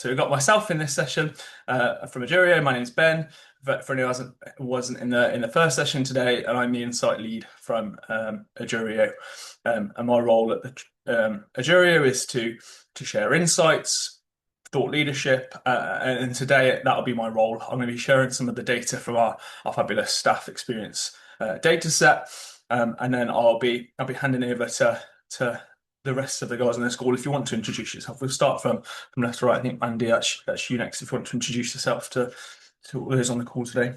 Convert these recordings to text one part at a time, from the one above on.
So we've got myself in this session from Ajurio. My name's Ben. For anyone who wasn't in the first session today, and I'm the insight lead from Ajurio. And my role at the Ajurio is to share insights, thought leadership, and today that'll be my role. I'm going to be sharing some of the data from our fabulous staff experience data set, and then I'll be handing over to the rest of the guys on the school. If you want to introduce yourself, we'll start from left to right. I think Mandy, that's you next. If you want to introduce yourself to all those on the call today.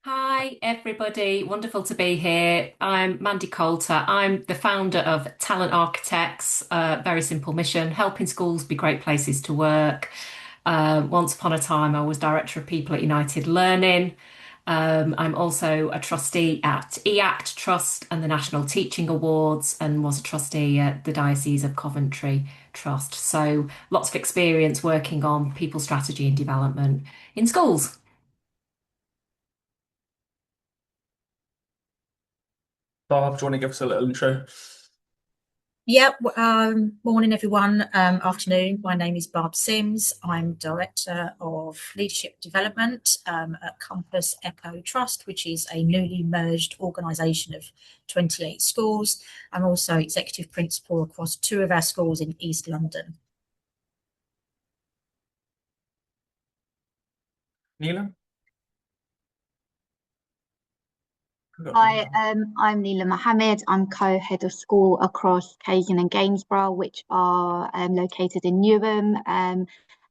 Hi, everybody. Wonderful to be here. I'm Mandy Coulter. I'm the founder of Talent Architects. Very simple mission, helping schools be great places to work. Once upon a time, I was director of people at United Learning. I'm also a trustee at EACT Trust and the National Teaching Awards, and was a trustee at the Diocese of Coventry Trust. So lots of experience working on people strategy and development in schools. Barb, do you want to give us a little intro? Morning everyone, afternoon. My name is Barb Sims. I'm Director of Leadership Development at Compass Echo Trust, which is a newly merged organisation of 28 schools. I'm also Executive Principal across 2 of our schools in East London. Neela? Hi, I'm Neela Mohammed. I'm co-head of school across Kaizen and Gainsborough, which are located in Newham,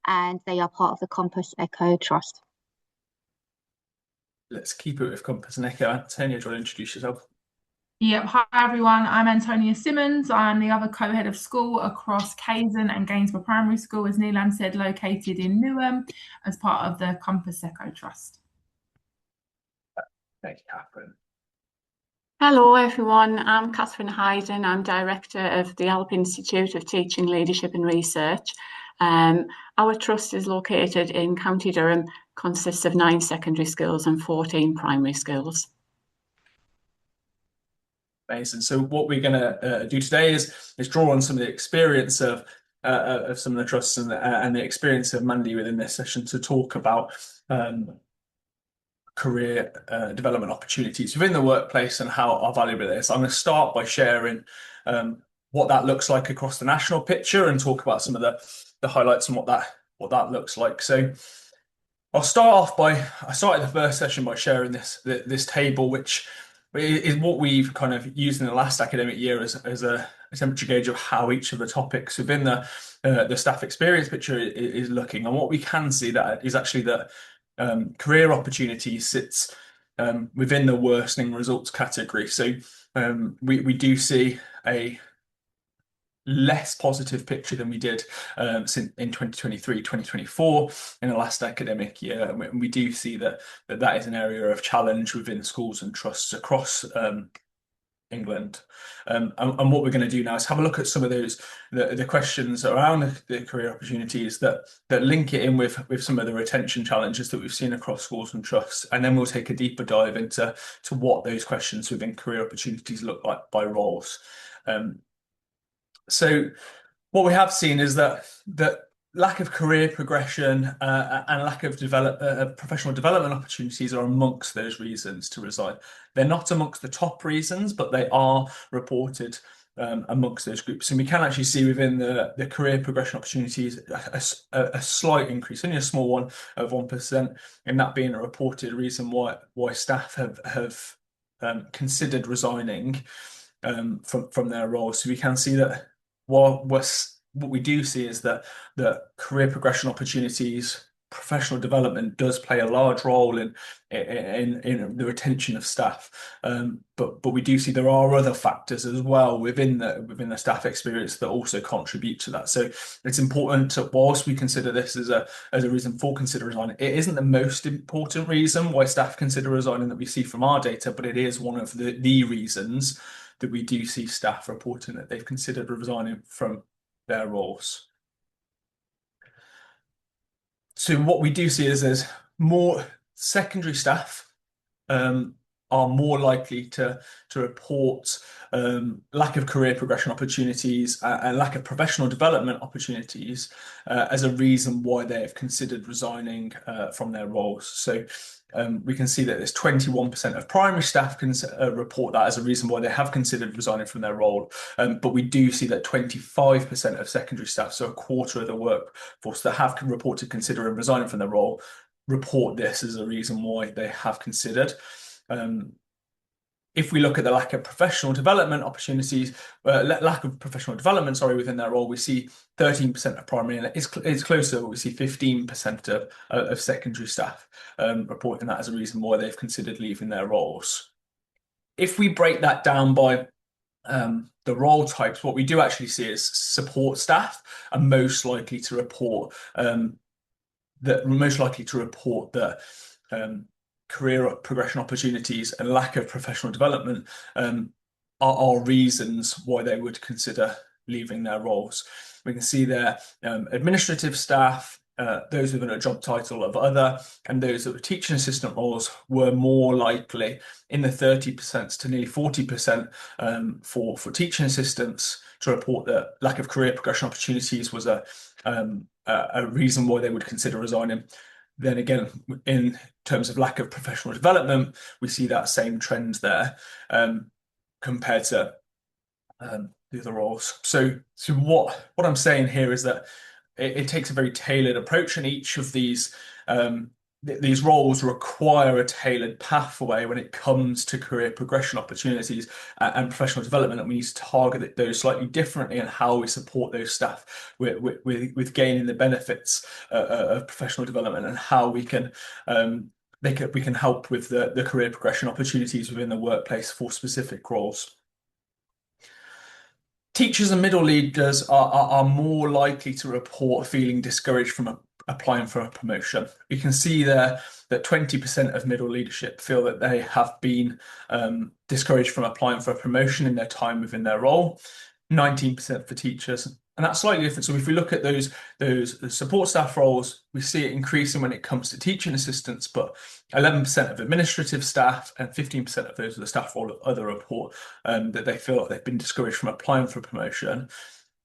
and they are part of the Compass Echo Trust. Let's keep it with Compass and Echo. Antonia, do you want to introduce yourself? Yep. Hi, everyone. I'm Antonia Simmons. I'm the other co-head of school across Kaizen and Gainsborough Primary School, as Neelam said, located in Newham, as part of the Compass Echo Trust. Thank you, Catherine. Hello everyone, I'm Catherine Hayden. I'm Director of the Alp Institute of Teaching, Leadership and Research. Our trust is located in County Durham, consists of 9 secondary schools and 14 primary schools. Amazing. So what we're going to do today is draw on some of the experience of some of the trusts and the experience of Mandy within this session to talk about career development opportunities within the workplace and how valuable it is. I'm going to start by sharing what that looks like across the national picture and talk about some of the highlights and what that looks like. So I'll start off I started the first session by sharing this table, which is what we've kind of used in the last academic year as a temperature gauge of how each of the topics within the staff experience picture is looking. And what we can see that is actually that career opportunities sits within the worsening results category. So we do see a less positive picture than we did in 2023, 2024 in the last academic year. And we do see that is an area of challenge within schools and trusts across England. And what we're going to do now is have a look at some of those the questions around the career opportunities that link it in with some of the retention challenges that we've seen across schools and trusts, and then we'll take a deeper dive into what those questions within career opportunities look like by roles. So what we have seen is that lack of career progression and lack of professional development opportunities are amongst those reasons to resign. They're not amongst the top reasons, but they are reported amongst those groups. And we can actually see within the career progression opportunities a slight increase, only a small one of 1%, and that being a reported reason why staff have considered resigning from their roles. So we can see that what we do see is that the career progression opportunities, professional development does play a large role in the retention of staff. But we do see there are other factors as well within the staff experience that also contribute to that. So it's important to, whilst we consider this as a reason for consider resigning, it isn't the most important reason why staff consider resigning that we see from our data, but it is one of the reasons that we do see staff reporting that they've considered resigning from their roles. So what we do see is there's more secondary staff are more likely to report lack of career progression opportunities and lack of professional development opportunities as a reason why they have considered resigning from their roles. So we can see that there's 21% of primary staff can report that as a reason why they have considered resigning from their role. But we do see that 25% of secondary staff, so a quarter of the workforce that have reported considering resigning from their role, report this as a reason why they have considered. If we look at the lack of professional development opportunities, within their role, we see 13% of primary, and it's closer, but we see 15% of secondary staff reporting that as a reason why they've considered leaving their roles. If we break that down by the role types, what we do actually see is support staff are most likely to report that career progression opportunities and lack of professional development are reasons why they would consider leaving their roles. We can see there administrative staff, those within a job title of other, and those that were teaching assistant roles were more likely, in the 30% to nearly 40% for teaching assistants, to report that lack of career progression opportunities was a reason why they would consider resigning. Then again, in terms of lack of professional development, we see that same trend there compared to the other roles. So what I'm saying here is that it takes a very tailored approach, and each of these roles require a tailored pathway when it comes to career progression opportunities and professional development, and we need to target those slightly differently and how we support those staff with gaining the benefits of professional development, and how we can help with the career progression opportunities within the workplace for specific roles. Teachers and middle leaders are more likely to report feeling discouraged from applying for a promotion. We can see there that 20% of middle leadership feel that they have been discouraged from applying for a promotion in their time within their role, 19% for teachers, and that's slightly different. So if we look at those support staff roles, we see it increasing when it comes to teaching assistants, but 11% of administrative staff and 15% of those of the staff role of other report that they feel like they've been discouraged from applying for a promotion.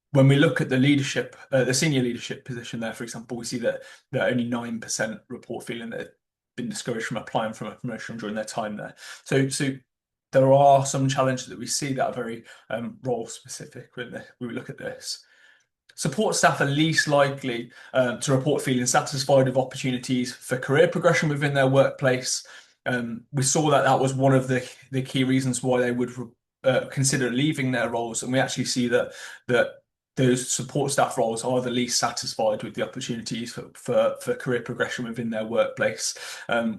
When we look at the leadership, the senior leadership position there, for example, we see that only 9% report feeling that they've been discouraged from applying for a promotion during their time there. So there are some challenges that we see that are very role specific when we look at this. Support staff are least likely to report feeling satisfied with opportunities for career progression within their workplace. We saw that was one of the key reasons why they would consider leaving their roles, and we actually see that those support staff roles are the least satisfied with the opportunities for career progression within their workplace.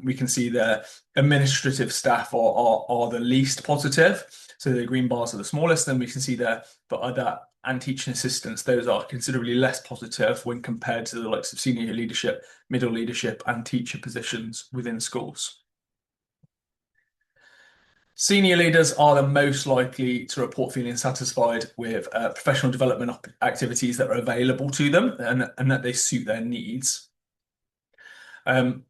We can see their administrative staff are the least positive, so the green bars are the smallest, and we can see there for other and teaching assistants, those are considerably less positive when compared to the likes of senior leadership, middle leadership, and teacher positions within schools. Senior leaders are the most likely to report feeling satisfied with professional development activities that are available to them and that they suit their needs. If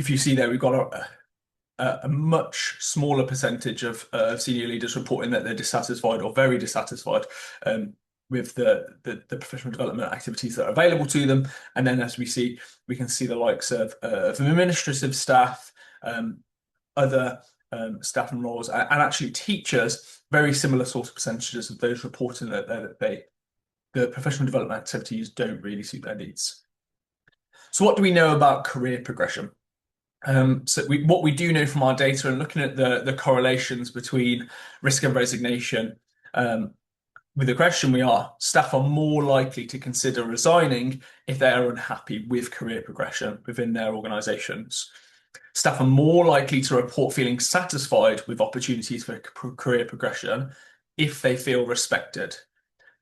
you see there, we've got a much smaller percentage of senior leaders reporting that they're dissatisfied or very dissatisfied with the professional development activities that are available to them. And then as we can see the likes of administrative staff, other staff and roles, and actually teachers, very similar sort of percentages of those reporting that the professional development activities don't really suit their needs. So what do we know about career progression? What we do know from our data and looking at the correlations between risk of resignation with the question, staff are more likely to consider resigning if they are unhappy with career progression within their organisations. Staff are more likely to report feeling satisfied with opportunities for career progression if they feel respected.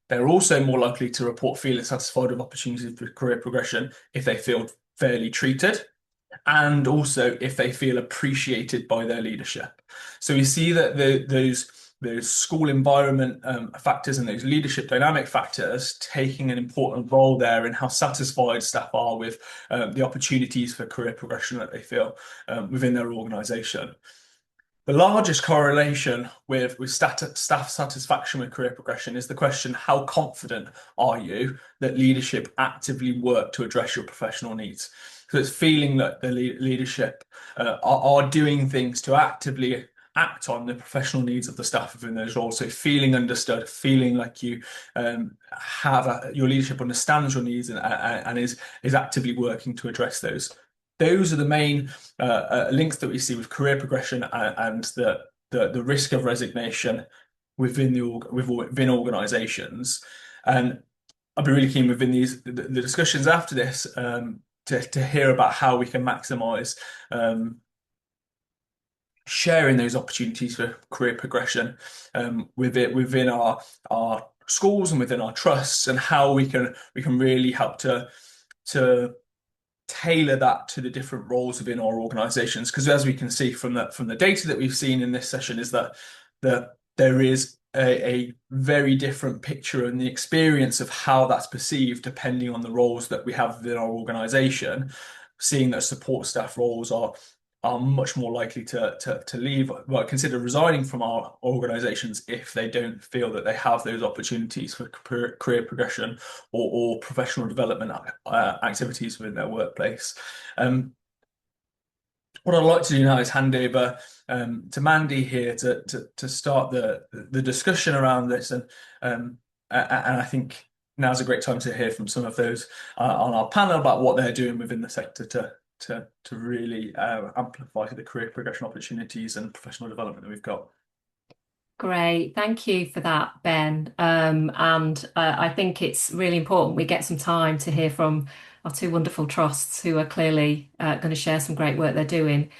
They're also more likely to report feeling satisfied with opportunities for career progression if they feel fairly treated, and also if they feel appreciated by their leadership. So we see that those school environment factors and those leadership dynamic factors taking an important role there in how satisfied staff are with the opportunities for career progression that they feel within their organisation. The largest correlation with staff satisfaction with career progression is the question, how confident are you that leadership actively work to address your professional needs? So it's feeling that the leadership are doing things to actively act on the professional needs of the staff within those roles. So feeling understood, feeling like you your leadership understands your needs and is actively working to address those. Those are the main links that we see with career progression and the risk of resignation within organisations. And I'll be really keen within the discussions after this to hear about how we can maximise sharing those opportunities for career progression within our schools and within our trusts, and how we can really help to tailor that to the different roles within our organisations. Because as we can see from the data that we've seen in this session, is that there is a very different picture and the experience of how that's perceived depending on the roles that we have within our organisation. Seeing that support staff roles are much more likely to leave, consider resigning from our organisations if they don't feel that they have those opportunities for career progression or professional development activities within their workplace. What I'd like to do now is hand over to Mandy here to start the discussion around this, and I think now's a great time to hear from some of those on our panel about what they're doing within the sector to really amplify the career progression opportunities and professional development that we've got. Great, thank you for that, Ben. I think it's really important we get some time to hear from our two wonderful trusts who are clearly going to share some great work they're doing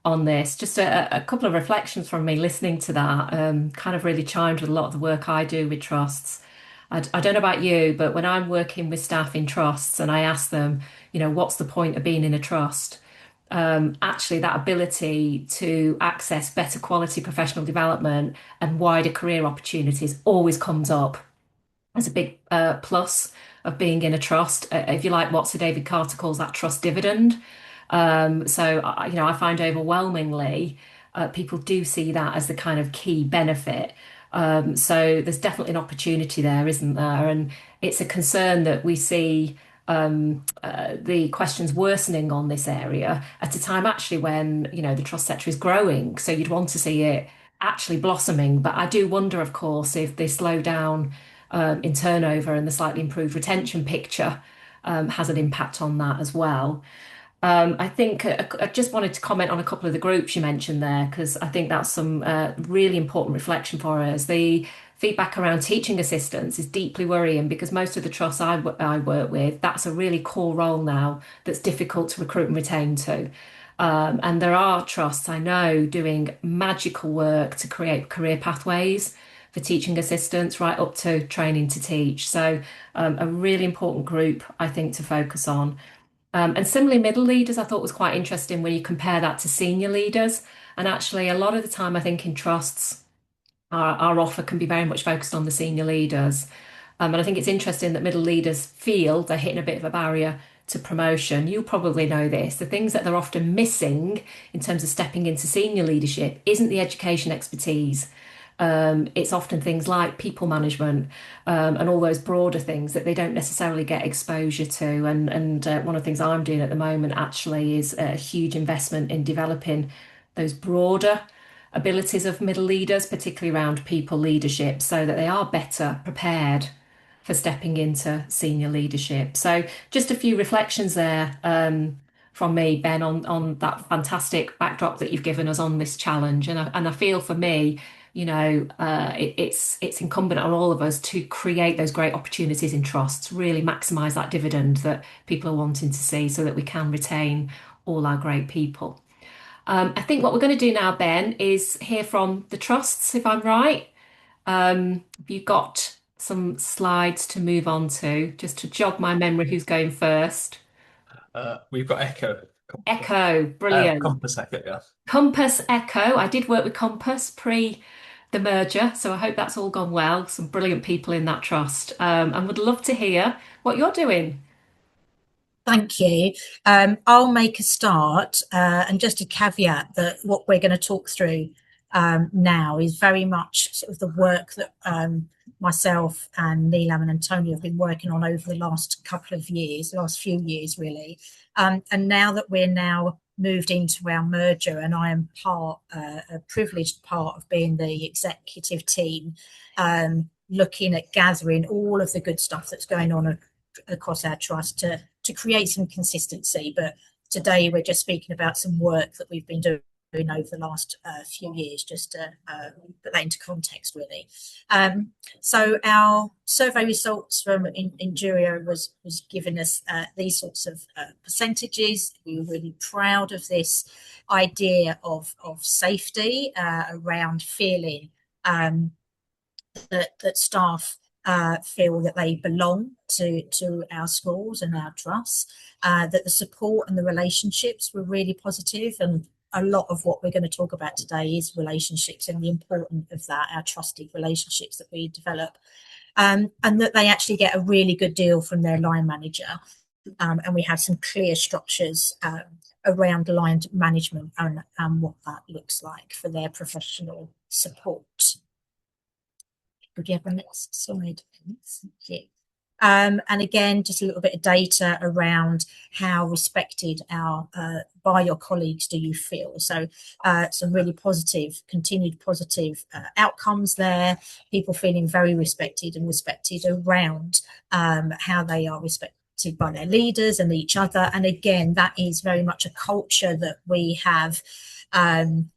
on this. Just a couple of reflections from me listening to that, kind of really chimed with a lot of the work I do with trusts. I don't know about you, but when I'm working with staff in trusts and I ask them, what's the point of being in a trust? Actually, that ability to access better quality professional development and wider career opportunities always comes up as a big plus of being in a trust. If you like, what Sir David Carter calls that trust dividend. I find overwhelmingly people do see that as the kind of key benefit. So there's definitely an opportunity there, isn't there? And it's a concern that we see the questions worsening on this area at a time actually when the trust sector is growing. So you'd want to see it actually blossoming. But I do wonder, of course, if the slowdown in turnover and the slightly improved retention picture has an impact on that as well. I think I just wanted to comment on a couple of the groups you mentioned there, because I think that's some really important reflection for us. The feedback around teaching assistants is deeply worrying, because most of the trusts I work with, that's a really core role now that's difficult to recruit and retain to. And there are trusts I know doing magical work to create career pathways for teaching assistants right up to training to teach. So a really important group, I think, to focus on. And similarly, middle leaders, I thought was quite interesting when you compare that to senior leaders. And actually, a lot of the time, I think in trusts, our offer can be very much focused on the senior leaders. And I think it's interesting that middle leaders feel they're hitting a bit of a barrier to promotion. You probably know this. The things that they're often missing in terms of stepping into senior leadership isn't the education expertise. It's often things like people management and all those broader things that they don't necessarily get exposure to. And one of the things I'm doing at the moment actually is a huge investment in developing those broader abilities of middle leaders, particularly around people leadership, so that they are better prepared for stepping into senior leadership. So just a few reflections there from me, Ben, on that fantastic backdrop that you've given us on this challenge. And I feel for me, it's incumbent on all of us to create those great opportunities in trusts, really maximise that dividend that people are wanting to see, so that we can retain all our great people. I think what we're going to do now, Ben, is hear from the trusts, if I'm right. Have you got some slides to move on to, just to jog my memory who's going first? We've got Echo. Echo, brilliant. Compass Echo, yeah. Compass Echo. I did work with Compass pre the merger, so I hope that's all gone well. Some brilliant people in that trust, and would love to hear what you're doing. Thank you. I'll make a start, and just a caveat that what we're going to talk through now is very much sort of the work that myself and Neelam and Antonia have been working on over the last few years really. And now that we're now moved into our merger, and I am a privileged part of being the executive team, looking at gathering all of the good stuff that's going on across our trust to create some consistency. But today we're just speaking about some work that we've been doing over the last few years, just to put that into context really. So our survey results from Injuria was giving us these sorts of percentages. We were really proud of this idea of safety around feeling that staff feel that they belong to our schools and our trusts, that the support and the relationships were really positive, and a lot of what we're going to talk about today is relationships and the importance of that, our trusted relationships that we develop, and that they actually get a really good deal from their line manager, and we have some clear structures around line management and what that looks like for their professional support. Could you have the next slide, please? Thank you. And again, just a little bit of data around how respected by your colleagues do you feel. So some really continued positive outcomes there, people feeling very respected around how they are respected by their leaders and each other. And again, that is very much a culture that we have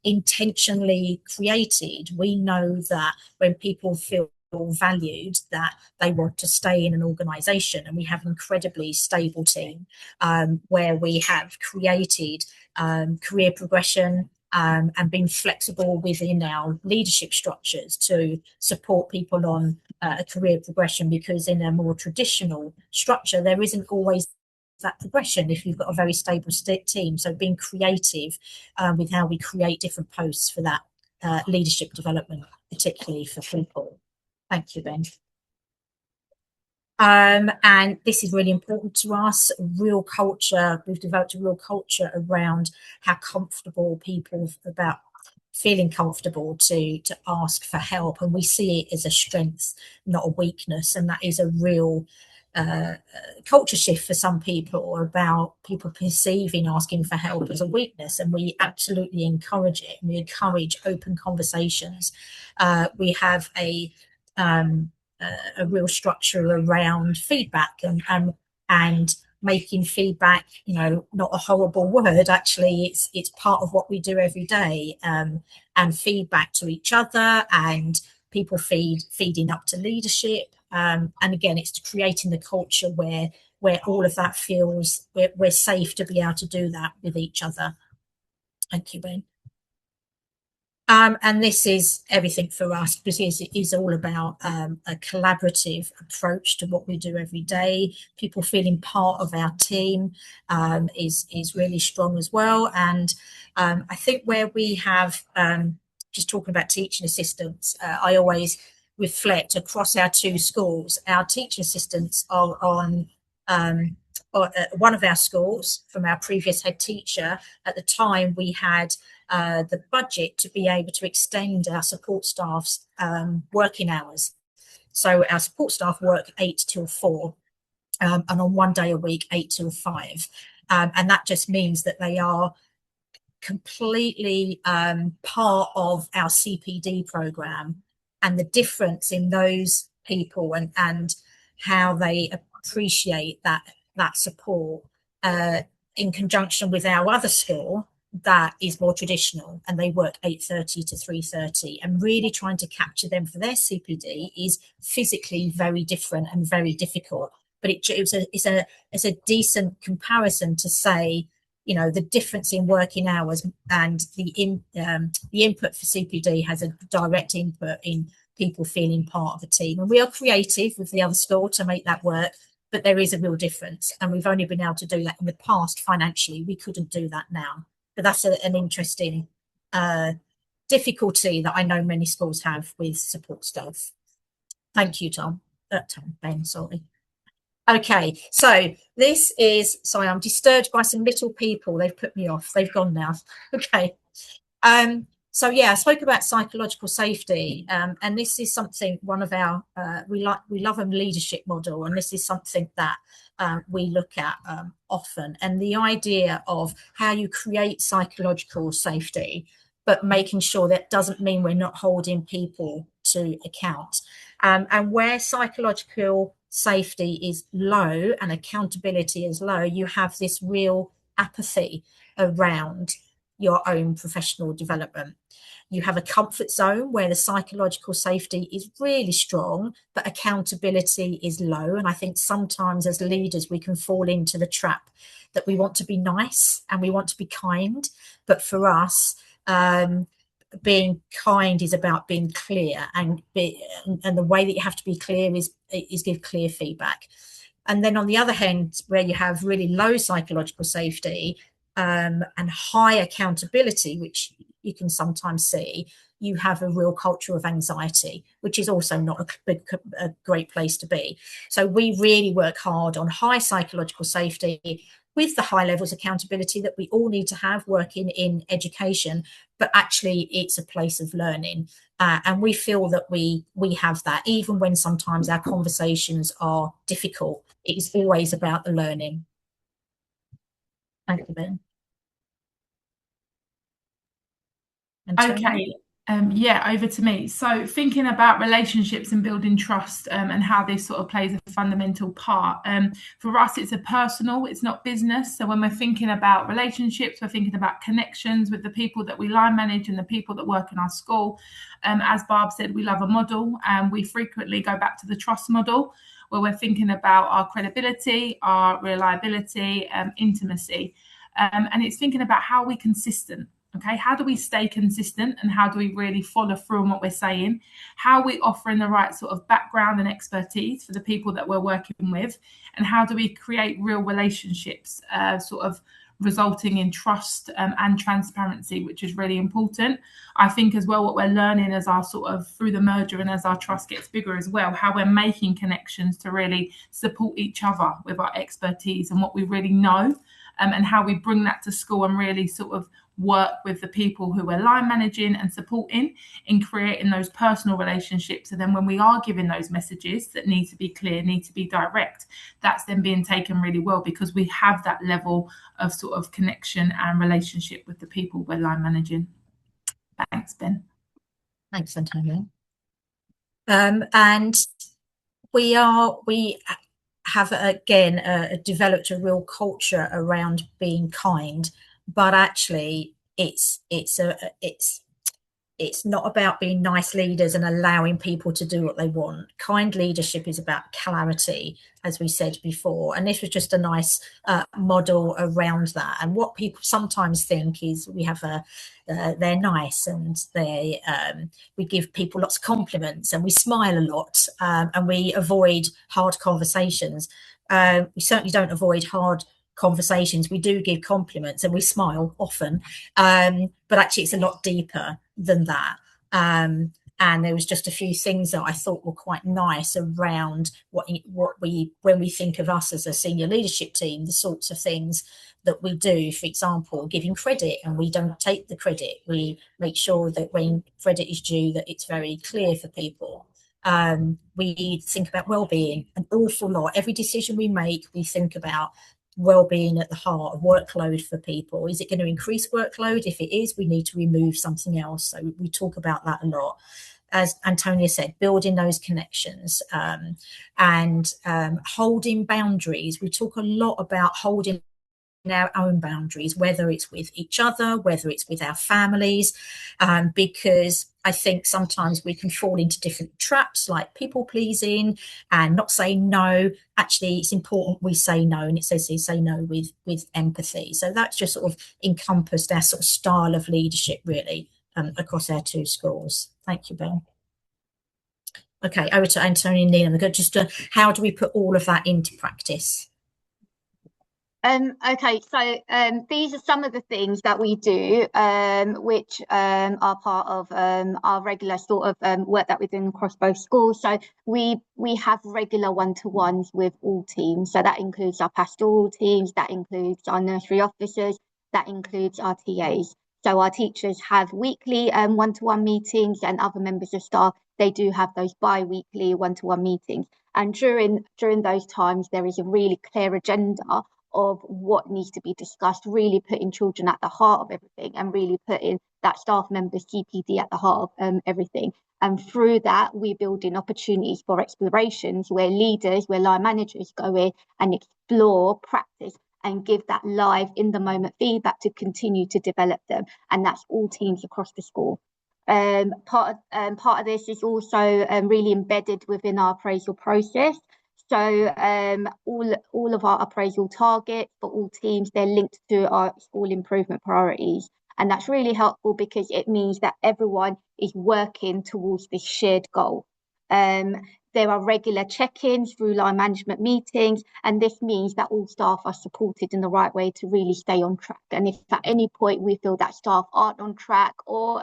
intentionally created. We know that when people feel valued, that they want to stay in an organisation, and we have an incredibly stable team where we have created career progression and been flexible within our leadership structures to support people on a career progression, because in a more traditional structure there isn't always that progression if you've got a very stable team. So being creative with how we create different posts for that leadership development, particularly for people. Thank you, Ben. And this is really important to us. Real culture. We've developed a real culture around how comfortable people about feeling comfortable to ask for help, and we see it as a strength, not a weakness. And that is a real culture shift for some people, about people perceiving asking for help as a weakness, and we absolutely encourage it. We encourage open conversations. We have a real structure around feedback and making feedback, not a horrible word. Actually, it's part of what we do every day, and feedback to each other, and people feeding up to leadership. And again, it's creating the culture where all of that feels we're safe to be able to do that with each other. Thank you, Ben. And this is everything for us, because it is all about a collaborative approach to what we do every day. People feeling part of our team is really strong as well. And I think where we have, just talking about teaching assistants, I always reflect across our two schools. Our teaching assistants are on one of our schools from our previous head teacher. At the time, we had the budget to be able to extend our support staff's working hours. So our support staff work 8 till 4, and on one day a week, 8 till 5. And that just means that they are completely part of our CPD programme, and the difference in those people and how they appreciate that support in conjunction with our other school that is more traditional, and they work 8:30 to 3:30, and really trying to capture them for their CPD is physically very different and very difficult. But it's a decent comparison to say, the difference in working hours and the input for CPD has a direct input in people feeling part of a team. And we are creative with the other school to make that work, but there is a real difference, and we've only been able to do that in the past. Financially, we couldn't do that now. But that's an interesting difficulty that I know many schools have with support staff. Thank you, Ben, sorry. Okay, so this is, sorry, I'm disturbed by some little people. They've put me off. They've gone now. Okay. So yeah, I spoke about psychological safety, and this is something one of our we love a leadership model, and this is something that we look at often. And the idea of how you create psychological safety, but making sure that doesn't mean we're not holding people to account. And where psychological safety is low and accountability is low, you have this real apathy around your own professional development. You have a comfort zone where the psychological safety is really strong, but accountability is low. And I think sometimes as leaders, we can fall into the trap that we want to be nice and we want to be kind. But for us, being kind is about being clear, and the way that you have to be clear is give clear feedback. And then on the other hand, where you have really low psychological safety and high accountability, which you can sometimes see, you have a real culture of anxiety, which is also not a great place to be. So we really work hard on high psychological safety with the high levels of accountability that we all need to have working in education, but actually it's a place of learning. And we feel that we have that, even when sometimes our conversations are difficult. It is always about the learning. Thank you, Ben. Okay. Yeah, over to me. So thinking about relationships and building trust and how this sort of plays a fundamental part. For us, it's a personal, it's not business. So when we're thinking about relationships, we're thinking about connections with the people that we line manage and the people that work in our school. As Barb said, we love a model, and we frequently go back to the trust model, where we're thinking about our credibility, our reliability, intimacy. And it's thinking about how we're consistent. Okay, how do we stay consistent, and how do we really follow through on what we're saying? How are we offering the right sort of background and expertise for the people that we're working with? And how do we create real relationships, sort of resulting in trust and transparency, which is really important. I think as well, what we're learning as our sort of through the merger and as our trust gets bigger as well, how we're making connections to really support each other with our expertise and what we really know, and how we bring that to school and really sort of work with the people who we're line managing and supporting in creating those personal relationships. And then when we are giving those messages that need to be clear, need to be direct, that's then being taken really well, because we have that level of sort of connection and relationship with the people we're line managing. Thanks, Ben. Thanks, Antonia. And we have again developed a real culture around being kind, but actually it's not about being nice leaders and allowing people to do what they want. Kind leadership is about clarity, as we said before, and this was just a nice model around that. And what people sometimes think is we have they're nice and we give people lots of compliments and we smile a lot, and we avoid hard conversations. We certainly don't avoid hard conversations. We do give compliments and we smile often, but actually it's a lot deeper than that. And there was just a few things that I thought were quite nice around when we think of us as a senior leadership team, the sorts of things that we do. For example, giving credit, and we don't take the credit. We make sure that when credit is due, that it's very clear for people. We think about well-being an awful lot. Every decision we make, we think about well-being at the heart of workload for people. Is it going to increase workload? If it is, we need to remove something else. So we talk about that a lot. As Antonia said, building those connections, and holding boundaries. We talk a lot about holding our own boundaries, whether it's with each other, whether it's with our families, because I think sometimes we can fall into different traps like people pleasing and not saying no. Actually, it's important we say no, and it says you say no with empathy. So that's just sort of encompassed our sort of style of leadership really across our two schools. Thank you, Bill. Okay, over to Antonia and Neil. Just how do we put all of that into practice? Okay, so these are some of the things that we do, which are part of our regular sort of work that we're doing across both schools. So we have regular one-to-ones with all teams. So that includes our pastoral teams, that includes our nursery officers, that includes our TAs. So our teachers have weekly one-to-one meetings, and other members of staff, they do have those bi-weekly one-to-one meetings. And during those times, there is a really clear agenda of what needs to be discussed, really putting children at the heart of everything and really putting that staff member's CPD at the heart of everything. And through that, we're building opportunities for explorations where leaders, where line managers go in and explore, practice, and give that live in the moment feedback to continue to develop them. And that's all teams across the school. Part of this is also really embedded within our appraisal process. So all of our appraisal targets for all teams, they're linked to our school improvement priorities. And that's really helpful because it means that everyone is working towards this shared goal. There are regular check-ins through line management meetings, and this means that all staff are supported in the right way to really stay on track. And if at any point we feel that staff aren't on track or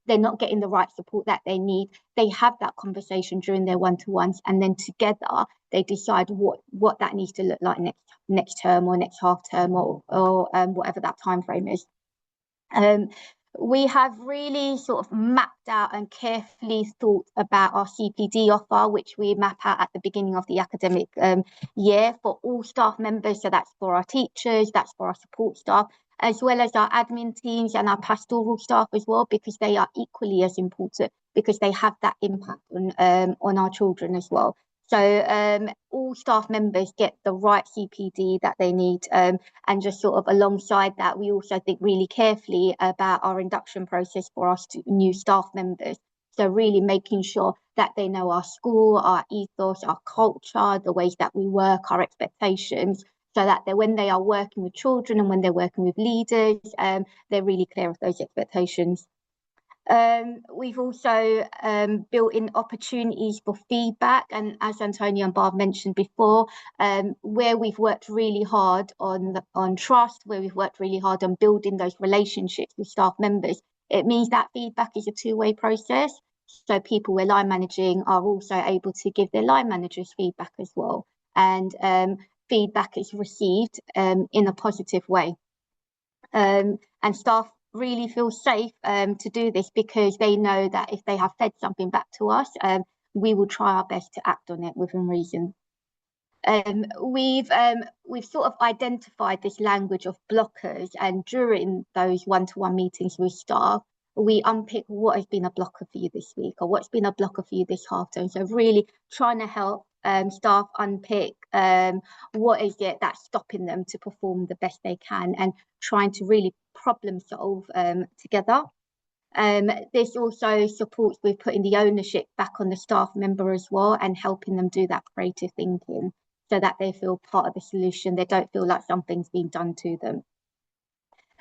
they're not getting the right support that they need, they have that conversation during their one-to-ones, and then together they decide what that needs to look like next term or next half term or whatever that time frame is. We have really sort of mapped out and carefully thought about our CPD offer, which we map out at the beginning of the academic year for all staff members. So that's for our teachers, that's for our support staff, as well as our admin teams and our pastoral staff as well, because they are equally as important because they have that impact on our children as well. So all staff members get the right CPD that they need, and just sort of alongside that, we also think really carefully about our induction process for our new staff members. So really making sure that they know our school, our ethos, our culture, the ways that we work, our expectations, so that when they are working with children and when they're working with leaders, they're really clear of those expectations. We've also built in opportunities for feedback, and as Antonia and Barb mentioned before, where we've worked really hard on trust, where we've worked really hard on building those relationships with staff members, it means that feedback is a two-way process. So people we're line managing are also able to give their line managers feedback as well, and feedback is received in a positive way, and staff really feel safe to do this because they know that if they have fed something back to us, we will try our best to act on it within reason. We've sort of identified this language of blockers, and during those one-to-one meetings with staff, we unpick what has been a blocker for you this week or what's been a blocker for you this half term. So really trying to help staff unpick what is it that's stopping them to perform the best they can, and trying to really problem solve together. This also supports with putting the ownership back on the staff member as well, and helping them do that creative thinking so that they feel part of the solution. They don't feel like something's been done to them.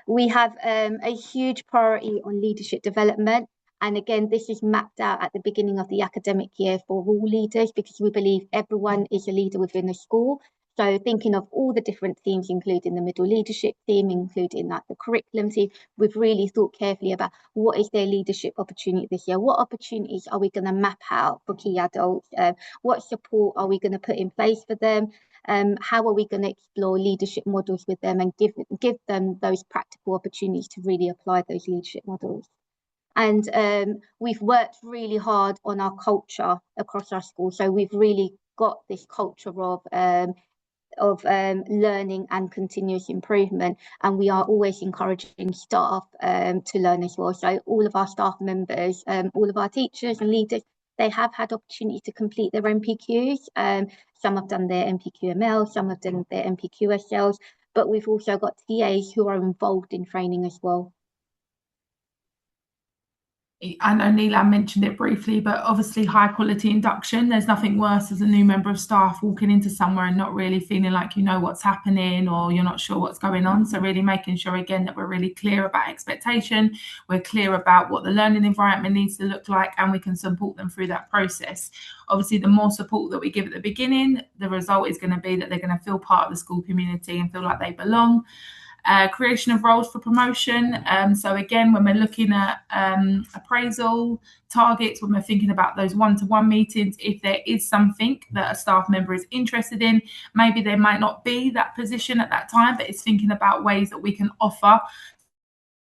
We have a huge priority on leadership development. And again, this is mapped out at the beginning of the academic year for all leaders, because we believe everyone is a leader within the school. So thinking of all the different teams, including the middle leadership team, including like the curriculum team, we've really thought carefully about what is their leadership opportunity this year? What opportunities are we going to map out for key adults? What support are we going to put in place for them? How are we going to explore leadership models with them and give them those practical opportunities to really apply those leadership models? And we've worked really hard on our culture across our school. So we've really got this culture of learning and continuous improvement, and we are always encouraging staff to learn as well. So all of our staff members, all of our teachers and leaders, they have had opportunity to complete their MPQs. Some have done their MPQML, some have done their MPQSLs, but we've also got TAs who are involved in training as well. I know Neelam mentioned it briefly, but obviously high quality induction, there's nothing worse as a new member of staff walking into somewhere and not really feeling like you know what's happening or you're not sure what's going on. So really making sure again that we're really clear about expectation, we're clear about what the learning environment needs to look like, and we can support them through that process. Obviously, the more support that we give at the beginning, the result is going to be that they're going to feel part of the school community and feel like they belong. Creation of roles for promotion. So again, when we're looking at appraisal targets, when we're thinking about those one-to-one meetings, if there is something that a staff member is interested in, maybe there might not be that position at that time, but it's thinking about ways that we can offer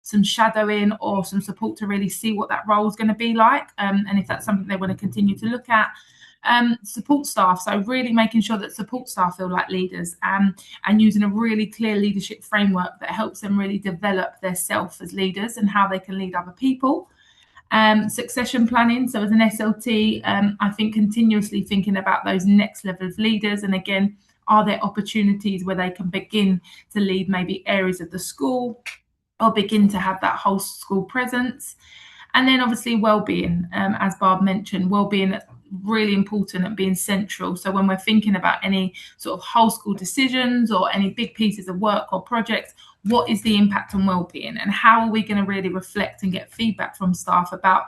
some shadowing or some support to really see what that role is going to be like, and if that's something they want to continue to look at. Support staff, so really making sure that support staff feel like leaders, and using a really clear leadership framework that helps them really develop their self as leaders and how they can lead other people. Succession planning, so as an SLT, I think continuously thinking about those next level of leaders, and again, are there opportunities where they can begin to lead maybe areas of the school or begin to have that whole school presence. And then obviously well-being, as Barb mentioned, well-being really important and being central. So when we're thinking about any sort of whole school decisions or any big pieces of work or projects, what is the impact on well-being, and how are we going to really reflect and get feedback from staff about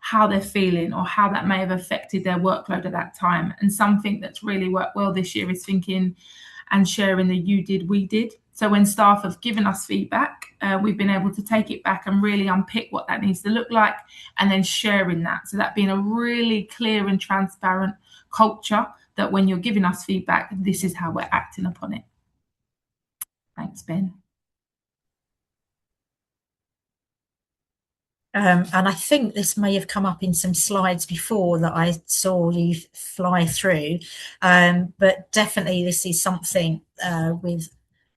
how they're feeling or how that may have affected their workload at that time. And something that's really worked well this year is thinking and sharing the you did, we did. So when staff have given us feedback, we've been able to take it back and really unpick what that needs to look like, and then sharing that. So that being a really clear and transparent culture that when you're giving us feedback, this is how we're acting upon it. Thanks, Ben. And I think this may have come up in some slides before that I saw you fly through, but definitely this is something with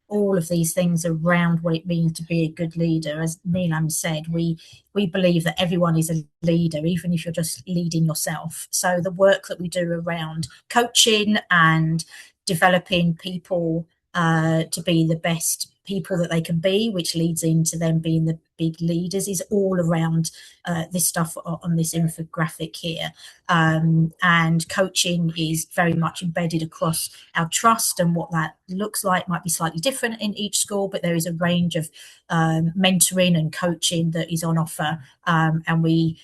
all of these things around what it means to be a good leader. As Neelam said, we believe that everyone is a leader, even if you're just leading yourself. So the work that we do around coaching and developing people to be the best people that they can be, which leads into them being the big leaders, is all around this stuff on this infographic here. And coaching is very much embedded across our trust, and what that looks like might be slightly different in each school, but there is a range of mentoring and coaching that is on offer, and we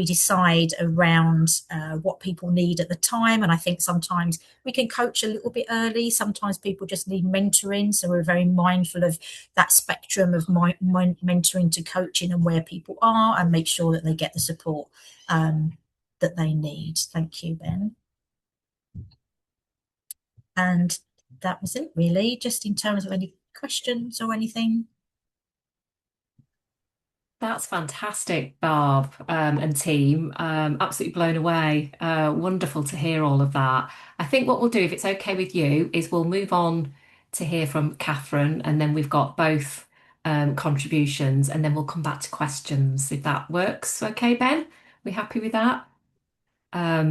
decide around what people need at the time. And I think sometimes we can coach a little bit early. Sometimes people just need mentoring. So we're very mindful of that spectrum of mentoring to coaching and where people are, and make sure that they get the support that they need. Thank you, Ben. And that was it really, just in terms of any questions or anything. That's fantastic, Barb, and team. Absolutely blown away. Wonderful to hear all of that. I think what we'll do, if it's okay with you, is we'll move on to hear from Catherine, and then we've got both contributions, and then we'll come back to questions, if that works. Okay, Ben? We happy with that? I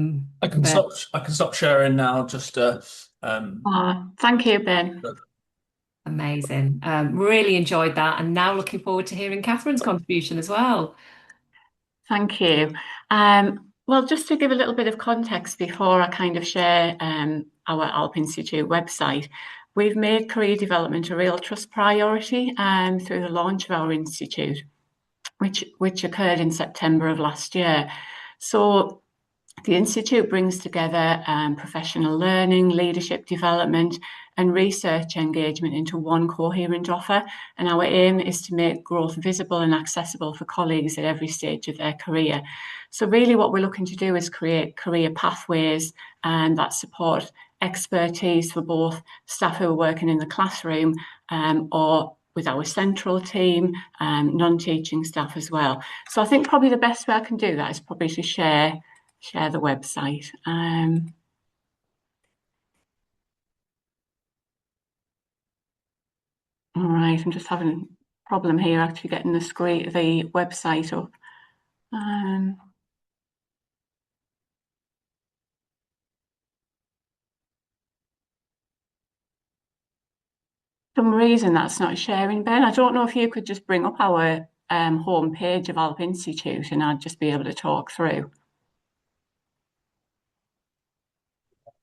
can stop sharing now. Just thank you, Ben. Amazing. Really enjoyed that, and now looking forward to hearing Catherine's contribution as well. Thank you. Well, just to give a little bit of context before I kind of share our ALP Institute website, we've made career development a real trust priority through the launch of our institute, which occurred in September of last year. So the Institute brings together professional learning, leadership development, and research engagement into one coherent offer. And our aim is to make growth visible and accessible for colleagues at every stage of their career. So really what we're looking to do is create career pathways that support expertise for both staff who are working in the classroom or with our central team, non-teaching staff as well. So I think probably the best way I can do that is probably to share the website. All right, I'm just having a problem here actually getting the website up. Some reason that's not sharing, Ben. I don't know if you could just bring up our home page of ALP Institute, and I'd just be able to talk through.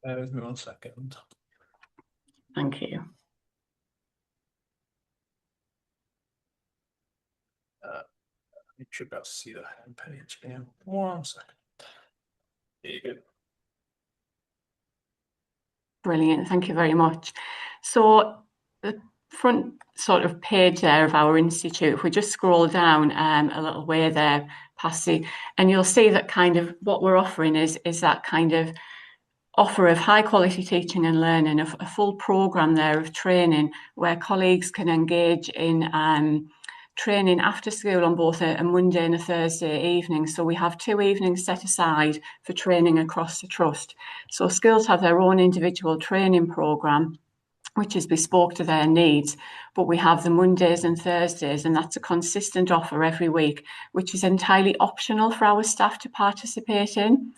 Bear with me 1 second. Thank you. You should be able to see the home page in 1 second. There you go. Brilliant, thank you very much. So the front sort of page there of our institute, if we just scroll down a little way there past the, and you'll see that kind of what we're offering is that kind of offer of high quality teaching and learning, a full programme there of training where colleagues can engage in training after school on both a Monday and a Thursday evening. So we have 2 evenings set aside for training across the trust. So schools have their own individual training programme, which is bespoke to their needs, but we have the Mondays and Thursdays, and that's a consistent offer every week, which is entirely optional for our staff to participate in.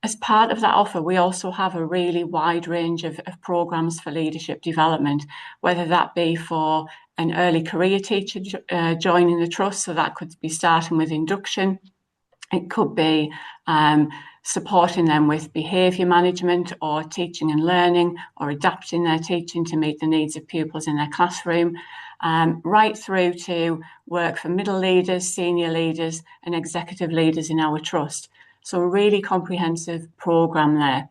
As part of that offer, we also have a really wide range of programmes for leadership development, whether that be for an early career teacher joining the trust, so that could be starting with induction. It could be supporting them with behaviour management or teaching and learning, or adapting their teaching to meet the needs of pupils in their classroom, right through to work for middle leaders, senior leaders and executive leaders in our trust. So a really comprehensive programme there.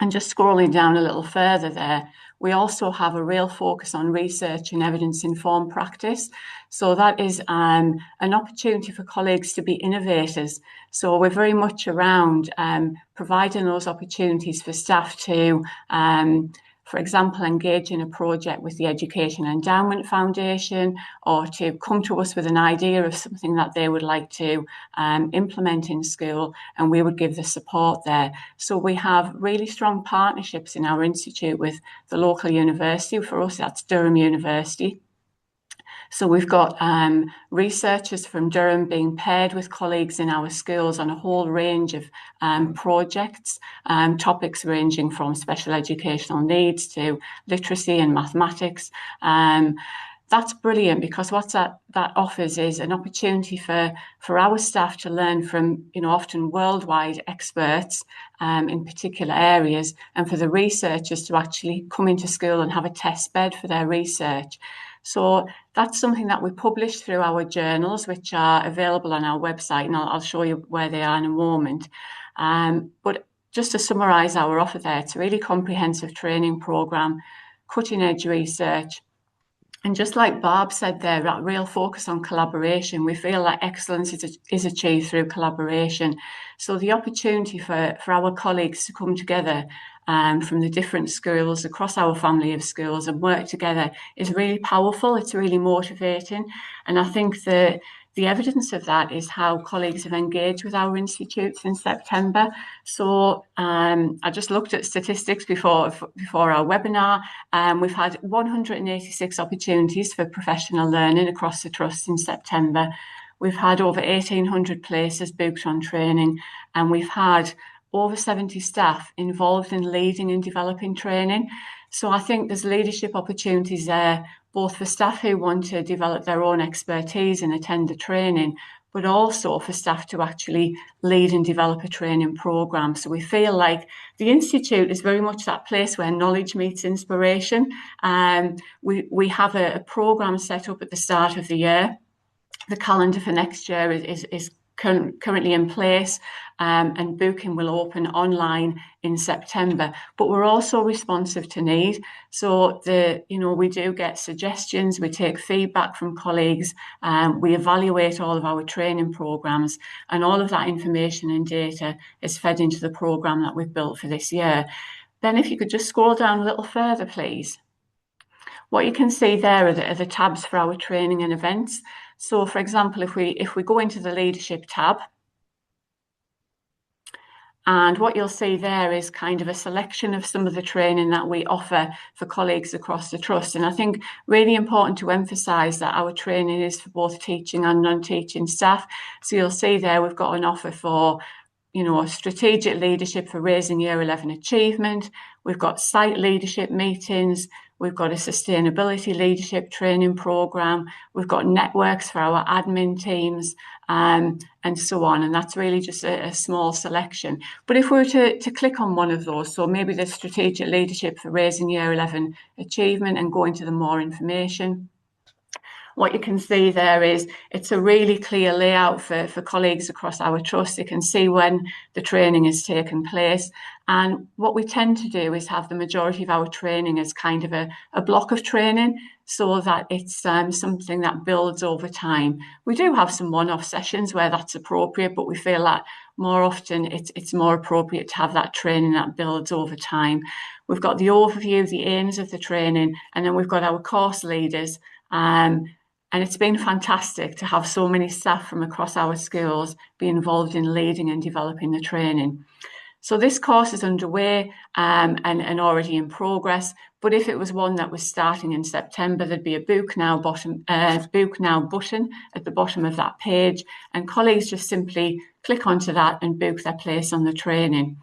And just scrolling down a little further there, we also have a real focus on research and evidence-informed practice. So that is an opportunity for colleagues to be innovators. So we're very much around providing those opportunities for staff to, for example, engage in a project with the Education Endowment Foundation, or to come to us with an idea of something that they would like to implement in school, and we would give the support there. So we have really strong partnerships in our institute with the local university. For us, that's Durham University. So we've got researchers from Durham being paired with colleagues in our schools on a whole range of projects, topics ranging from special educational needs to literacy and mathematics. That's brilliant, because what that offers is an opportunity for our staff to learn from, often worldwide experts in particular areas, and for the researchers to actually come into school and have a test bed for their research. So that's something that we publish through our journals, which are available on our website, and I'll show you where they are in a moment. But just to summarise our offer there, it's a really comprehensive training programme, cutting edge research. And just like Barb said there, that real focus on collaboration. We feel that excellence is achieved through collaboration. So the opportunity for our colleagues to come together from the different schools across our family of schools and work together is really powerful. It's really motivating. And I think the evidence of that is how colleagues have engaged with our institute since September. So I just looked at statistics before our webinar. We've had 186 opportunities for professional learning across the trust in September. We've had over 1,800 places booked on training, and we've had over 70 staff involved in leading and developing training. So I think there's leadership opportunities there, both for staff who want to develop their own expertise and attend the training, but also for staff to actually lead and develop a training programme. So we feel like the Institute is very much that place where knowledge meets inspiration. We have a programme set up at the start of the year. The calendar for next year is currently in place, and booking will open online in September. But we're also responsive to need. So we do get suggestions, we take feedback from colleagues, we evaluate all of our training programmes, and all of that information and data is fed into the programme that we've built for this year. Then if you could just scroll down a little further, please. What you can see there are the tabs for our training and events. So, for example, if we go into the leadership tab, and what you'll see there is kind of a selection of some of the training that we offer for colleagues across the trust. And I think really important to emphasise that our training is for both teaching and non-teaching staff. So you'll see there we've got an offer for strategic leadership for raising Year 11 achievement. We've got site leadership meetings. We've got a sustainability leadership training programme. We've got networks for our admin teams, and so on. And that's really just a small selection. But if we were to click on one of those, so maybe the strategic leadership for raising Year 11 achievement, and go into the more information, what you can see there is it's a really clear layout for colleagues across our trust. They can see when the training is taking place. And what we tend to do is have the majority of our training as kind of a block of training, so that it's something that builds over time. We do have some one-off sessions where that's appropriate, but we feel that more often it's more appropriate to have that training that builds over time. We've got the overview, the aims of the training, and then we've got our course leaders, And it's been fantastic to have so many staff from across our schools be involved in leading and developing the training. So this course is underway and already in progress. But if it was one that was starting in September, there'd be a book now button at the bottom of that page, and colleagues just simply click onto that and book their place on the training.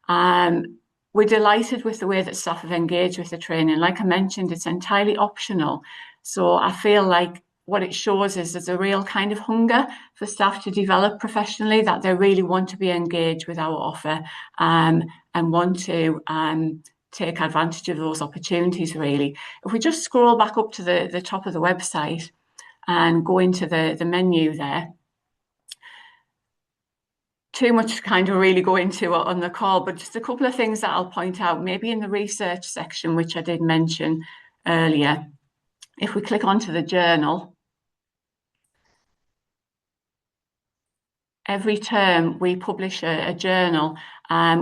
We're delighted with the way that staff have engaged with the training. Like I mentioned, it's entirely optional. So I feel like what it shows is there's a real kind of hunger for staff to develop professionally, that they really want to be engaged with our offer and want to take advantage of those opportunities, really. If we just scroll back up to the top of the website and go into the menu there, too much to kind of really go into on the call, but just a couple of things that I'll point out, maybe in the research section, which I did mention earlier. If we click onto the journal, every term we publish a journal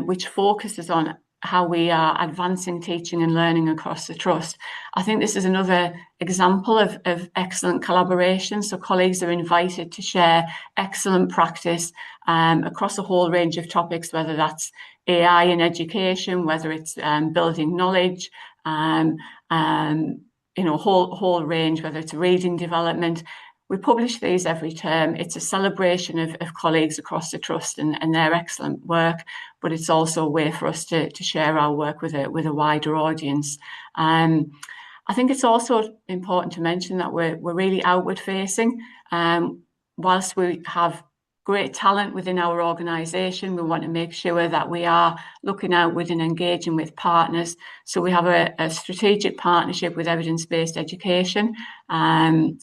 which focuses on how we are advancing teaching and learning across the trust. I think this is another example of excellent collaboration. So colleagues are invited to share excellent practice across a whole range of topics, whether that's AI in education, whether it's building knowledge, whole range, whether it's reading development. We publish these every term. It's a celebration of colleagues across the trust and their excellent work, but it's also a way for us to share our work with a wider audience. I think it's also important to mention that we're really outward facing. Whilst we have great talent within our organisation, we want to make sure that we are looking outward and engaging with partners. So we have a strategic partnership with Evidence-Based Education.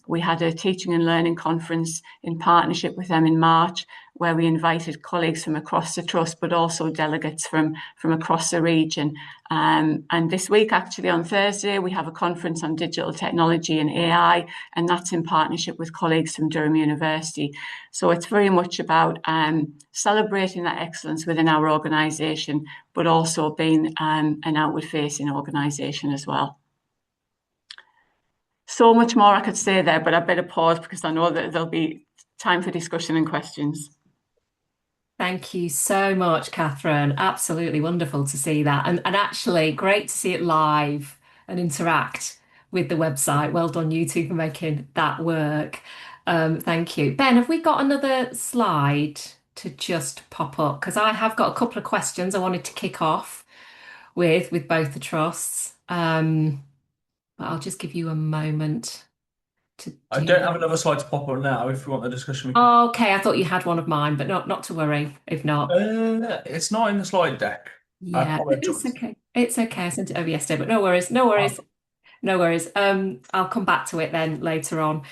We had a teaching and learning conference in partnership with them in March, where we invited colleagues from across the trust, but also delegates from across the region. And this week, actually on Thursday, we have a conference on digital technology and AI, and that's in partnership with colleagues from Durham University. So it's very much about celebrating that excellence within our organisation, but also being an outward-facing organisation as well. So much more I could say there, but I better pause because I know that there'll be time for discussion and questions. Thank you so much, Catherine. Absolutely wonderful to see that. And actually great to see it live and interact with the website. Well done, you two, for making that work. Thank you. Ben, have we got another slide to just pop up? Because I have got a couple of questions I wanted to kick off with both the trusts. But I'll just give you a moment. I don't have another slide to pop on now. If you want the discussion, Oh, okay. I thought you had one of mine, but not to worry if not. It's not in the slide deck. Yeah, it's okay. It's okay. I sent it over yesterday, but no worries. No worries. No worries. I'll come back to it then later on.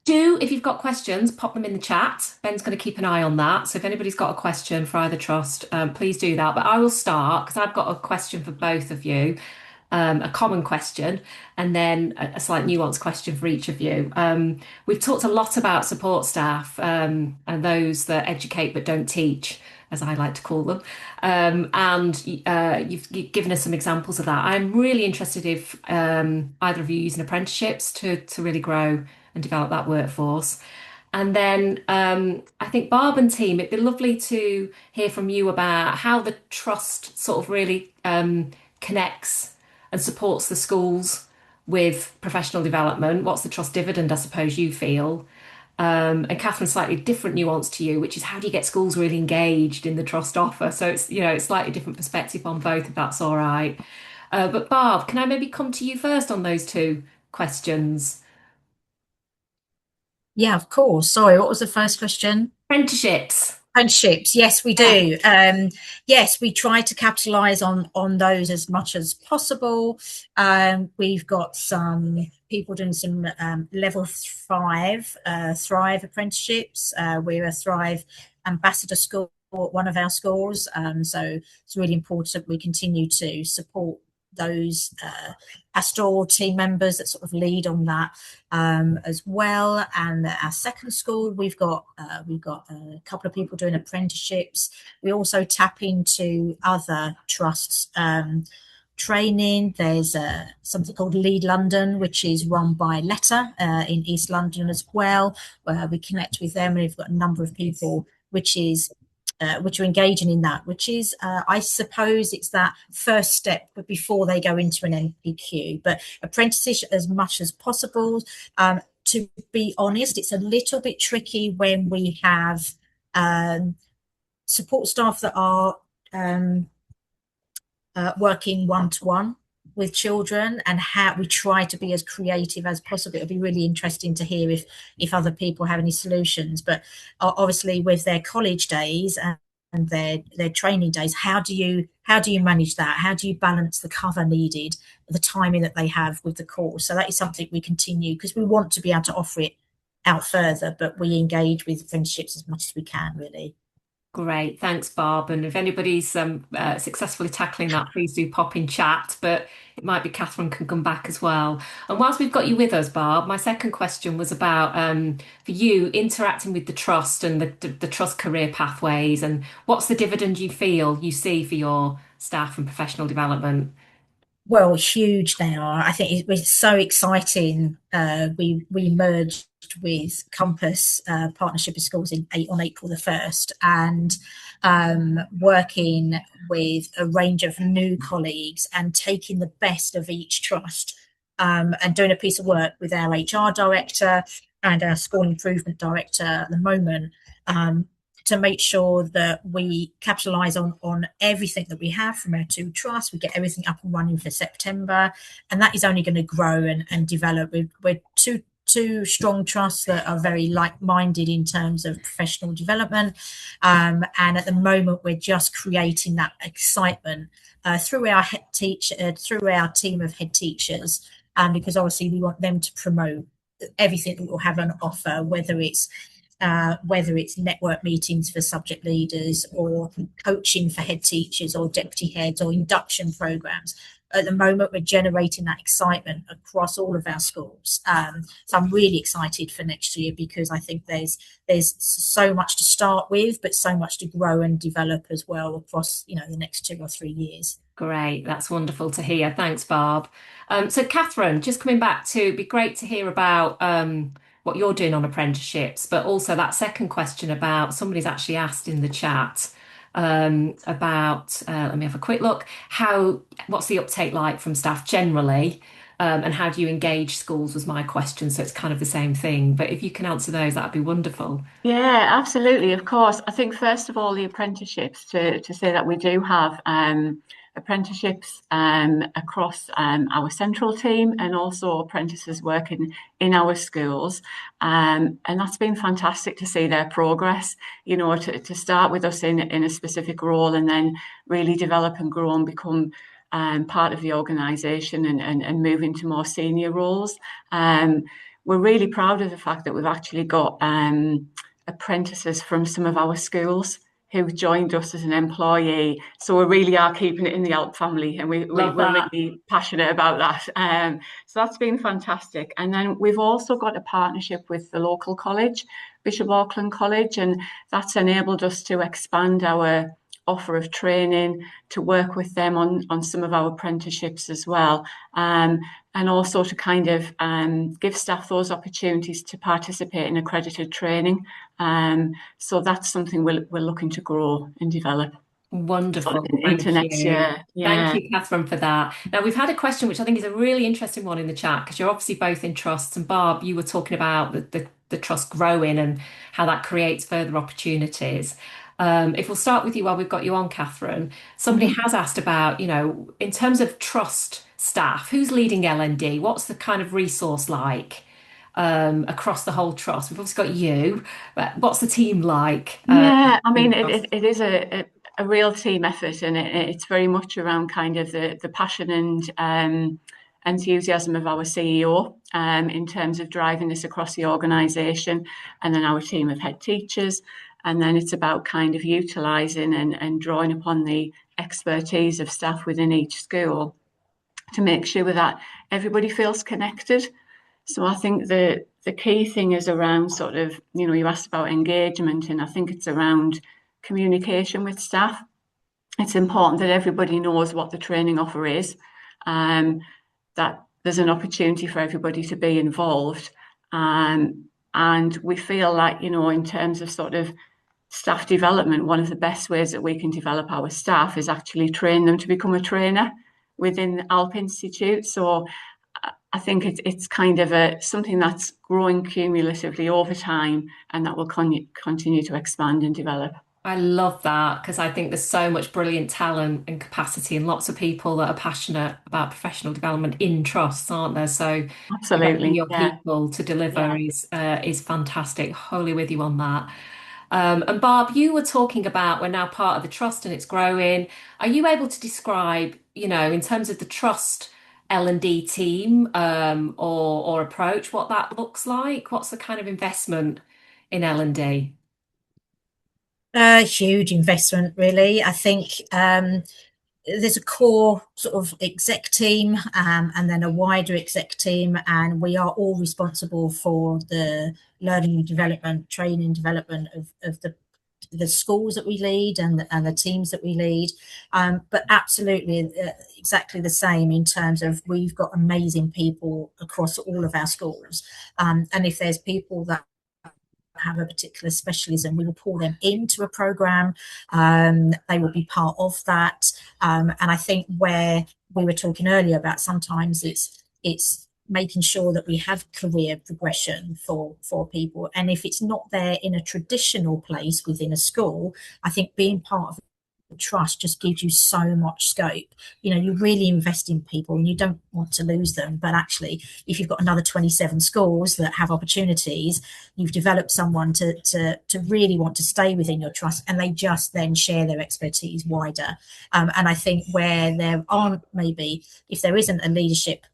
If you've got questions, pop them in the chat. Ben's going to keep an eye on that. So if anybody's got a question for either trust, please do that. But I will start because I've got a question for both of you. A common question and then a slight nuanced question for each of you. We've talked a lot about support staff and those that educate but don't teach, as I like to call them. And you've given us some examples of that. I'm really interested if either of you using apprenticeships to really grow and develop that workforce. And then I think Barb and team, it'd be lovely to hear from you about how the trust sort of really connects and supports the schools with professional development. What's the trust dividend, I suppose you feel? And Catherine, slightly different nuance to you, which is how do you get schools really engaged in the trust offer? So it's, it's slightly different perspective on both, if that's all right. But Barb, can I maybe come to you first on those two questions? Yeah, of course. Sorry, what was the first question? Apprenticeships. Apprenticeships, yes, we do. Yes, we try to capitalise on those as much as possible. We've got some people doing some level 5 Thrive apprenticeships. We're a Thrive ambassador school at one of our schools, so it's really important we continue to support those pastoral team members that sort of lead on that as well. And our second school, we've got a couple of people doing apprenticeships. We also tap into other trusts training. There's something called Lead London, which is run by Letta in East London as well, where we connect with them, and we've got a number of people which are engaging in that, which is, I suppose, it's that first step before they go into an NPQ. But apprenticeship as much as possible. To be honest, it's a little bit tricky when we have support staff that are working one-to-one with children, and how we try to be as creative as possible. It'll be really interesting to hear if other people have any solutions. But obviously with their college days and their training days, how do you manage that? How do you balance the cover needed, the timing that they have with the course? So that is something we continue, because we want to be able to offer it out further, but we engage with apprenticeships as much as we can, really. Great, thanks, Barb. And if anybody's successfully tackling that, please do pop in chat, but it might be Catherine can come back as well. And whilst we've got you with us, Barb, my second question was about, for you, interacting with the Trust and the Trust career pathways, and what's the dividend you feel you see for your staff and professional development? Well, huge they are. I think it was so exciting. We merged with Compass Partnership of Schools on April the 1st, and working with a range of new colleagues and taking the best of each trust, and doing a piece of work with our HR director and our school improvement director at the moment, to make sure that we capitalise on everything that we have from our two trusts. We get everything up and running for September, and that is only going to grow and develop. We're two strong trusts that are very like-minded in terms of professional development, and at the moment we're just creating that excitement through our through our team of head teachers, because obviously we want them to promote everything that we'll have on offer, whether it's network meetings for subject leaders, or coaching for head teachers or deputy heads, or induction programs. At the moment, we're generating that excitement across all of our schools. So I'm really excited for next year, because I think there's so much to start with, but so much to grow and develop as well across, the next 2 or 3 years. Great, that's wonderful to hear. Thanks, Barb. So Catherine, just coming back to, it'd be great to hear about what you're doing on apprenticeships, but also that second question about, somebody's actually asked in the chat about, let me have a quick look, what's the uptake like from staff generally, and how do you engage schools, was my question. So it's kind of the same thing, but if you can answer those, that'd be wonderful. Yeah, absolutely, of course. I think first of all, the apprenticeships, to say that we do have apprenticeships across our central team, and also apprentices working in our schools, and that's been fantastic to see their progress, to start with us in a specific role, and then really develop and grow and become part of the organisation, and move into more senior roles. We're really proud of the fact that we've actually got apprentices from some of our schools who joined us as an employee. So we really are keeping it in the ALP family, and we're really passionate about that. So that's been fantastic. And then we've also got a partnership with the local college, Bishop Auckland College, and that's enabled us to expand our offer of training, to work with them on some of our apprenticeships as well, and also to kind of give staff those opportunities to participate in accredited training. So that's something we're looking to grow and develop. Wonderful. Into next year. Yeah. Thank you, Catherine, for that. Now, we've had a question which I think is a really interesting one in the chat, because you're obviously both in trusts, and Barb, you were talking about the trust growing and how that creates further opportunities. If we'll start with you while we've got you on, Catherine, somebody has asked about, in terms of trust staff, who's leading LND? What's the kind of resource like across the whole trust? We've also got you, but what's the team like? Yeah, I mean, it is a real team effort, and it's very much around kind of the passion and enthusiasm of our CEO in terms of driving this across the organisation, and then our team of head teachers. And then it's about kind of utilising and drawing upon the expertise of staff within each school to make sure that everybody feels connected. So I think the key thing is around sort of, you asked about engagement, and I think it's around communication with staff. It's important that everybody knows what the training offer is, that there's an opportunity for everybody to be involved. And we feel like, in terms of sort of staff development, one of the best ways that we can develop our staff is actually train them to become a trainer within the ALP Institute. So I think it's kind of something that's growing cumulatively over time, and that will continue to expand and develop. I love that, because I think there's so much brilliant talent and capacity and lots of people that are passionate about professional development in trusts, aren't there? So absolutely, your people to deliver is fantastic. Wholly with you on that. And Barb, you were talking about we're now part of the trust and it's growing. Are you able to describe, in terms of the trust L&D team or approach, what that looks like? What's the kind of investment in L&D? Huge investment, really. I think there's a core sort of exec team and then a wider exec team, and we are all responsible for the learning and development, training development of the schools that we lead and the teams that we lead. But absolutely exactly the same in terms of we've got amazing people across all of our schools. And if there's people that have a particular specialism, we will pull them into a program. They will be part of that. And I think where we were talking earlier about sometimes it's making sure that we have career progression for people. And if it's not there in a traditional place within a school, I think being part of trust just gives you so much scope. You really invest in people and you don't want to lose them, but actually if you've got another 27 schools that have opportunities, you've developed someone to really want to stay within your trust, and they just then share their expertise wider. And I think where there aren't, maybe if there isn't a leadership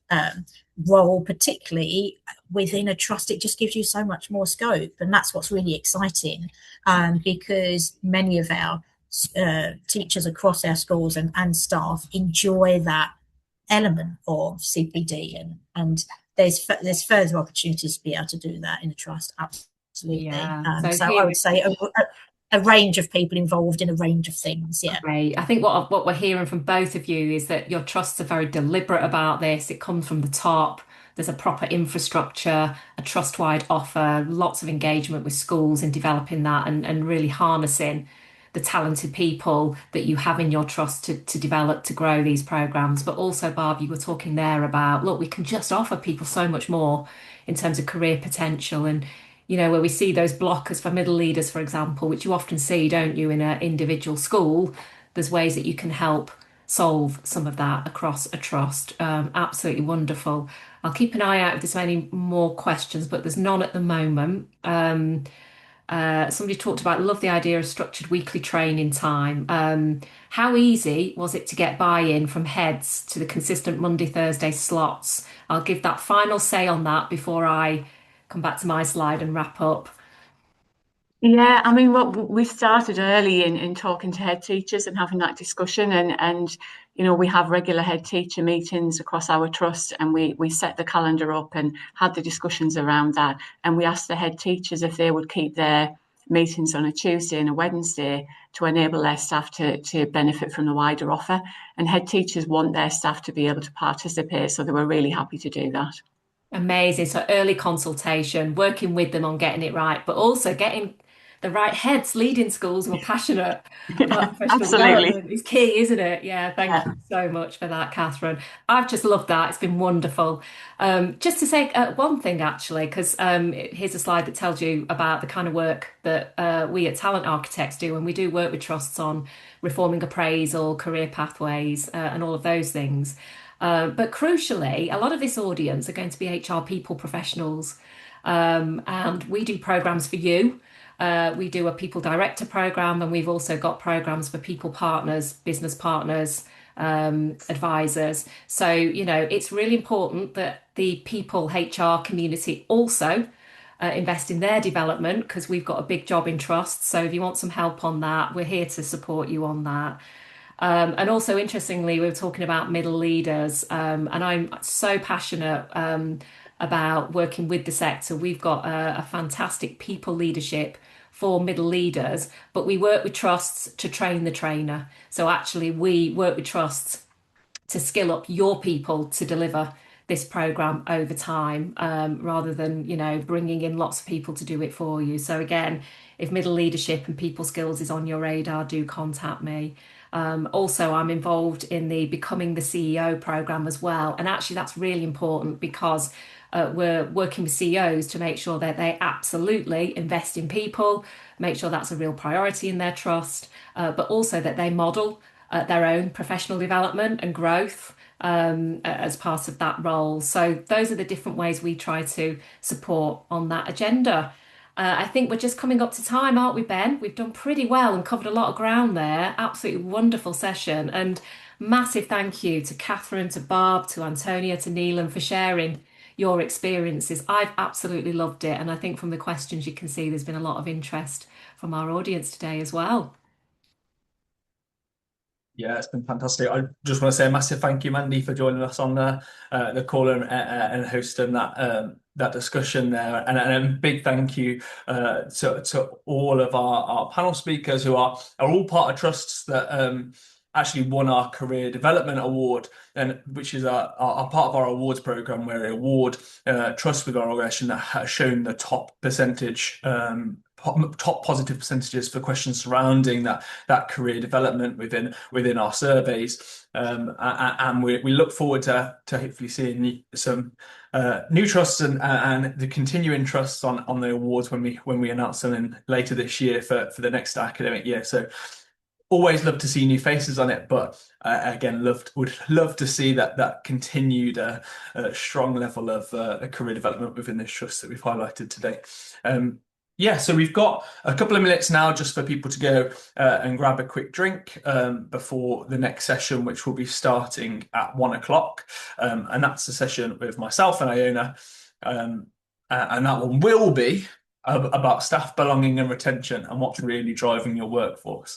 role particularly within a trust, it just gives you so much more scope, and that's what's really exciting, because many of our teachers across our schools and staff enjoy that element of CPD, and there's further opportunities to be able to do that in a trust. Absolutely. So I would say a range of people involved in a range of things. Yeah. Great. I think what we're hearing from both of you is that your trusts are very deliberate about this. It comes from the top. There's a proper infrastructure, a trust-wide offer, lots of engagement with schools in developing that and really harnessing the talented people that you have in your trust to develop, to grow these programs. But also, Barb, you were talking there about, look, we can just offer people so much more in terms of career potential. And, where we see those blockers for middle leaders, for example, which you often see, don't you, in an individual school, there's ways that you can help solve some of that across a trust. Absolutely wonderful. I'll keep an eye out if there's any more questions, but there's none at the moment. Somebody talked about, love the idea of structured weekly training time. How easy was it to get buy-in from heads to the consistent Monday, Thursday slots? I'll give that final say on that before I come back to my slide and wrap up. Yeah, I mean, we started early in talking to head teachers and having that discussion, and we have regular head teacher meetings across our trust, and we set the calendar up and had the discussions around that, and we asked the head teachers if they would keep their meetings on a Tuesday and a Wednesday to enable their staff to benefit from the wider offer. And head teachers want their staff to be able to participate, so they were really happy to do that. Amazing. So early consultation, working with them on getting it right, but also getting the right heads leading schools who are passionate about professional development is key, isn't it? Yeah, thank you so much for that, Catherine. I've just loved that. It's been wonderful. Just to say one thing, actually, because here's a slide that tells you about the kind of work that we at Talent Architects do, and we do work with trusts on reforming appraisal, career pathways, and all of those things. But crucially, a lot of this audience are going to be HR people professionals, and we do programs for you. We do a people director program, and we've also got programs for people partners, business partners, advisors. So, it's really important that the people HR community also invest in their development, because we've got a big job in trust. So if you want some help on that, we're here to support you on that. And also, interestingly, we were talking about middle leaders, and I'm so passionate about working with the sector. We've got a fantastic people leadership for middle leaders, but we work with trusts to train the trainer. So actually, we work with trusts to skill up your people to deliver this program over time, rather than, you know, bringing in lots of people to do it for you. So again, if middle leadership and people skills is on your radar, do contact me. Also, I'm involved in the Becoming the CEO program as well. And actually, that's really important because we're working with CEOs to make sure that they absolutely invest in people, make sure that's a real priority in their trust, but also that they model their own professional development and growth as part of that role. So those are the different ways we try to support on that agenda. I think we're just coming up to time, aren't we, Ben? We've done pretty well and covered a lot of ground there. Absolutely wonderful session. And massive thank you to Catherine, to Barb, to Antonia, to Neelam for sharing your experiences. I've absolutely loved it. And I think from the questions you can see there's been a lot of interest from our audience today as well. Yeah, it's been fantastic. I just want to say a massive thank you, Mandy, for joining us on the call and hosting that discussion there. And a big thank you to all of our panel speakers who are all part of trusts that actually won our Career Development Award, and which is our part of our awards program, where we award trusts with our organisation that has shown the top percentage. Top positive percentages for questions surrounding that career development within our surveys, and we look forward to hopefully seeing some new trusts and the continuing trusts on the awards when we announce them later this year for the next academic year. So always love to see new faces on it, but again, would love to see that continued strong level of career development within this trust that we've highlighted today. Yeah, so we've got a couple of minutes now just for people to go and grab a quick drink before the next session, which will be starting at 1 o'clock. And that's the session with myself and Iona. And that one will be about staff belonging and retention and what's really driving your workforce.